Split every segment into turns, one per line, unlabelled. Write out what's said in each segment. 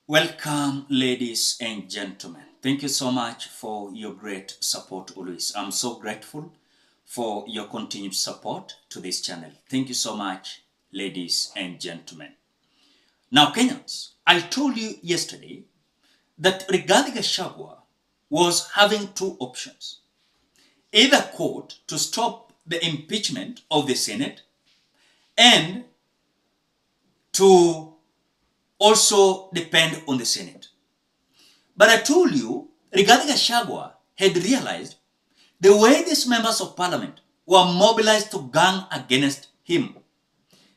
Welcome, ladies and gentlemen. Thank you so much for your great support always. I'm so grateful for your continued support to this channel. Thank you so much, ladies and gentlemen. Now, Kenyans, I told you yesterday that Rigathi Gachagua was having two options. Either court to stop the impeachment of the Senate and to also depend on the Senate. But I told you, Rigathi Gachagua had realized the way these members of parliament were mobilized to gang against him,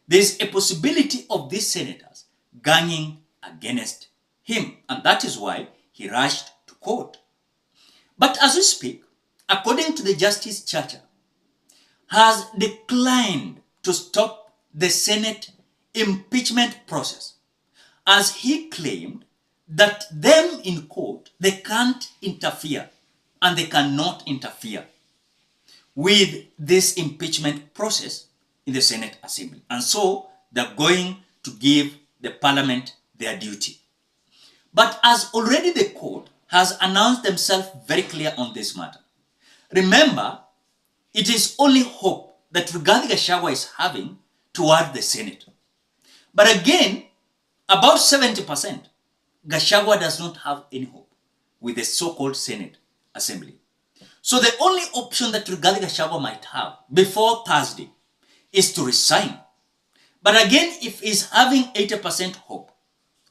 there's a possibility of these senators ganging against him, and that is why he rushed to court. But as we speak, according to the Justice Charter, has declined to stop the Senate impeachment process, as he claimed that them in court, they can't interfere and they cannot interfere with this impeachment process in the Senate Assembly. And so they're going to give the parliament their duty. But as already the court has announced themselves very clear on this matter, remember, it is only hope that Rigathi Gachagua is having toward the Senate. But again, about 70%, Gachagua does not have any hope with the so-called Senate Assembly. So the only option that Rigathi Gachagua might have before Thursday is to resign. But again, if he's having 80% hope,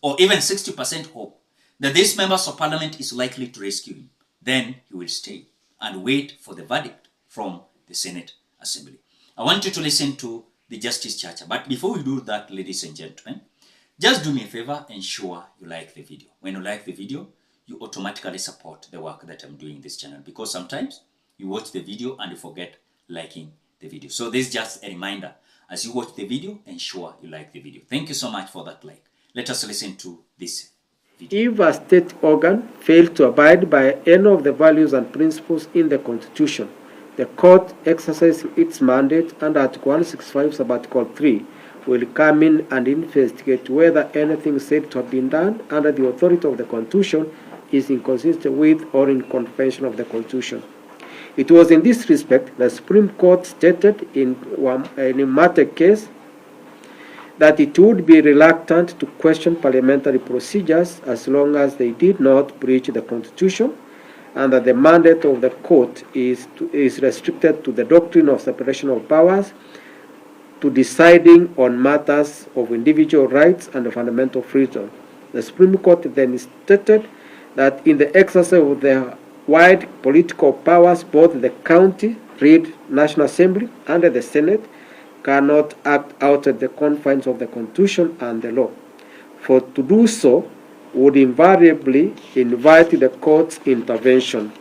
or even 60% hope, that this members of parliament is likely to rescue him, then he will stay and wait for the verdict from the Senate Assembly. I want you to listen to the Justice Charter. But before we do that, ladies and gentlemen, just do me a favor, ensure you like the video. When you like the video, you automatically support the work that I'm doing in this channel, because sometimes you watch the video and you forget liking the video. So this is just a reminder. As you watch the video, ensure you like the video. Thank you so much for that like. Let us listen to this video.
If a state organ fails to abide by any of the values and principles in the Constitution, the court exercises its mandate under Article 165 sub-Article 3 will come in and investigate whether anything said to have been done under the authority of the Constitution is inconsistent with or in contravention of the Constitution. It was in this respect the Supreme Court stated in a matter case that it would be reluctant to question parliamentary procedures as long as they did not breach the Constitution, and that the mandate of the court is restricted to the doctrine of separation of powers, to deciding on matters of individual rights and fundamental freedom. The Supreme Court then stated that in the exercise of their wide political powers, both the county, read National Assembly, and the Senate cannot act outside the confines of the Constitution and the law. For to do so would invariably invite the court's intervention.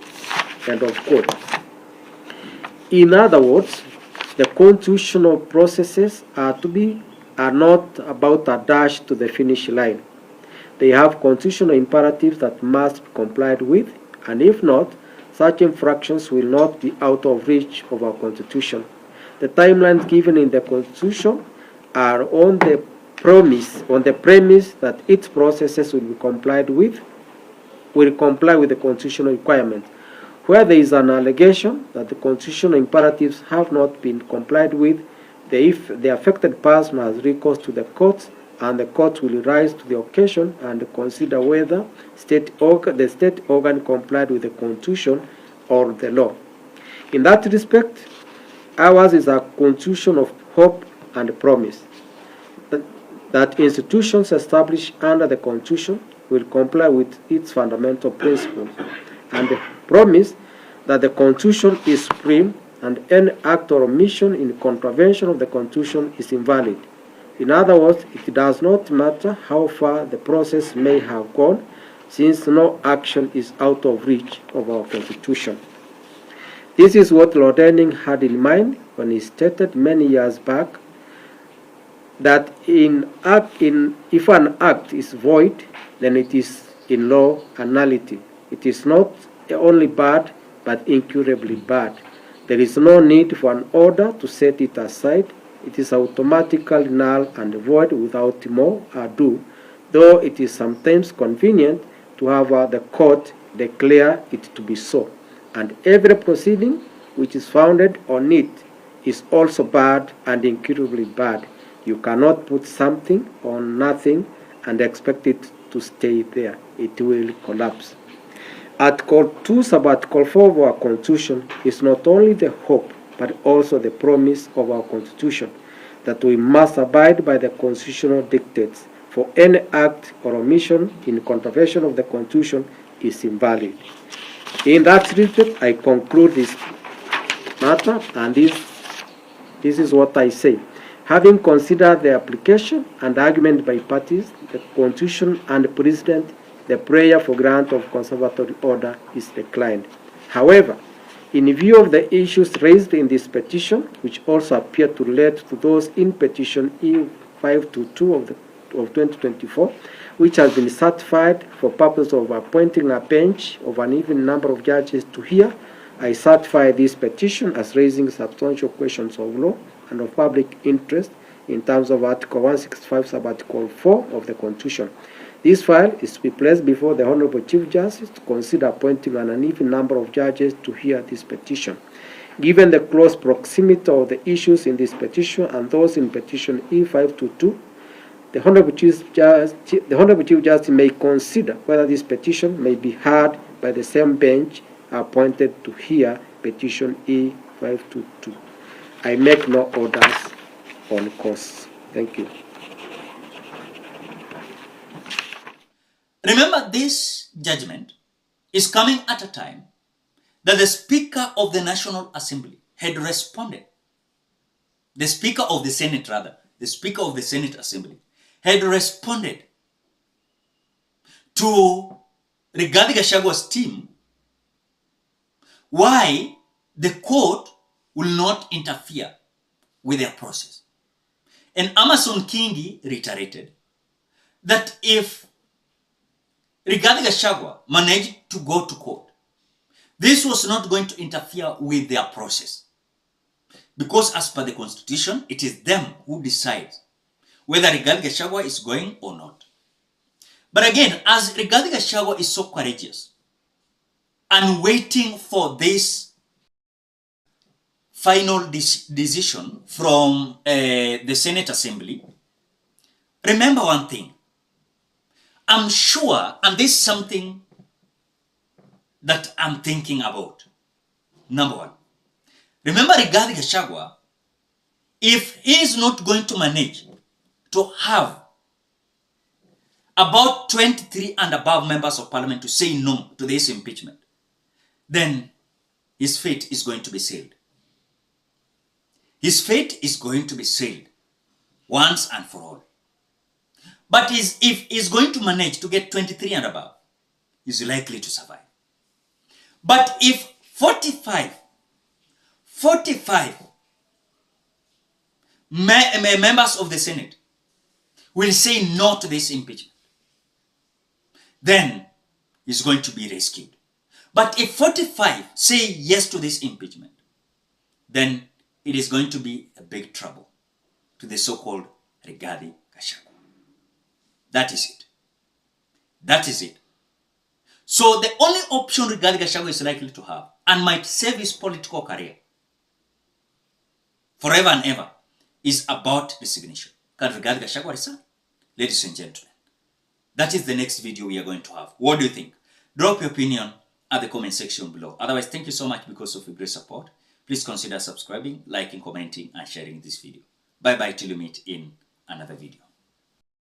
End of quote. In other words, the constitutional processes are not about a dash to the finish line. They have constitutional imperatives that must be complied with, and if not, such infractions will not be out of reach of our Constitution. The timelines given in the Constitution are on the premise that its processes will comply with the constitutional requirements. Where there is an allegation that the constitutional imperatives have not been complied with, the affected person has recourse to the courts, and the court will rise to the occasion and consider whether the state organ complied with the Constitution or the law. In that respect, ours is a constitution of hope and promise that institutions established under the Constitution will comply with its fundamental principles, and the promise that the Constitution is supreme and any act or omission in contravention of the Constitution is invalid. In other words, it does not matter how far the process may have gone, since no action is out of reach of our Constitution. This is what Lord Denning had in mind when he stated many years back that if an act is void, then it is in law a nullity. It is not only bad, but incurably bad. There is no need for an order to set it aside. It is automatically null and void without more ado, though it is sometimes convenient to have the court declare it to be so. And every proceeding which is founded on it is also bad and incurably bad. You cannot put something on nothing and expect it to stay there. It will collapse. Article 2, Sub-Article 4 of our Constitution is not only the hope but also the promise of our Constitution that we must abide by the constitutional dictates, for any act or omission in contravention of the Constitution is invalid. In that respect, I conclude this matter, and this is what I say. Having considered the application and argument by parties, the Constitution and the President, the prayer for grant of conservatory order is declined. However, in view of the issues raised in this petition, which also appear to relate to those in petition E522 of 2024, which has been certified for purpose of appointing a bench of an even number of judges to hear, I certify this petition as raising substantial questions of law and of public interest in terms of Article 165, Sub-Article 4 of the Constitution. This file is to be placed before the Honorable Chief Justice to consider appointing an uneven number of judges to hear this petition. Given the close proximity of the issues in this petition and those in petition E522, the Honorable Chief Justice may consider whether this petition may be heard by the same bench appointed to hear petition E522. I make no orders on course. Thank you.
Remember, this judgment is coming at a time that the Speaker of the National Assembly had responded. The Speaker of the Senate, rather, the Speaker of the Senate Assembly had responded to Rigathi Gachagua's team why the court will not interfere with their process. And Amason Kingi reiterated that if Rigathi Gachagua managed to go to court, this was not going to interfere with their process. Because as per the Constitution, it is them who decide whether Rigathi Gachagua is going or not. But again, as Rigathi Gachagua is so courageous and waiting for this final decision from the Senate Assembly, remember one thing. I'm sure, and this is something that I'm thinking about. Number one, remember Rigathi Gachagua, if he is not going to manage to have about 23 and above members of parliament to say no to this impeachment, then his fate is going to be sealed. His fate is going to be sealed once and for all. But if he's going to manage to get 23 and above, he's likely to survive. But if 45 members of the Senate will say no to this impeachment, then he's going to be rescued. But if 45 say yes to this impeachment, then it is going to be a big trouble to the so-called Rigathi Gachagua. That is it. That is it. So the only option Rigathi Gachagua is likely to have and might save his political career forever and ever is about resignation. Can Rigathi Gachagua resign? Ladies and gentlemen, that is the next video we are going to have. What do you think? Drop your opinion at the comment section below. Otherwise, thank you so much because of your great support. Please consider subscribing, liking, commenting, and sharing this video. Bye-bye till you meet in another video.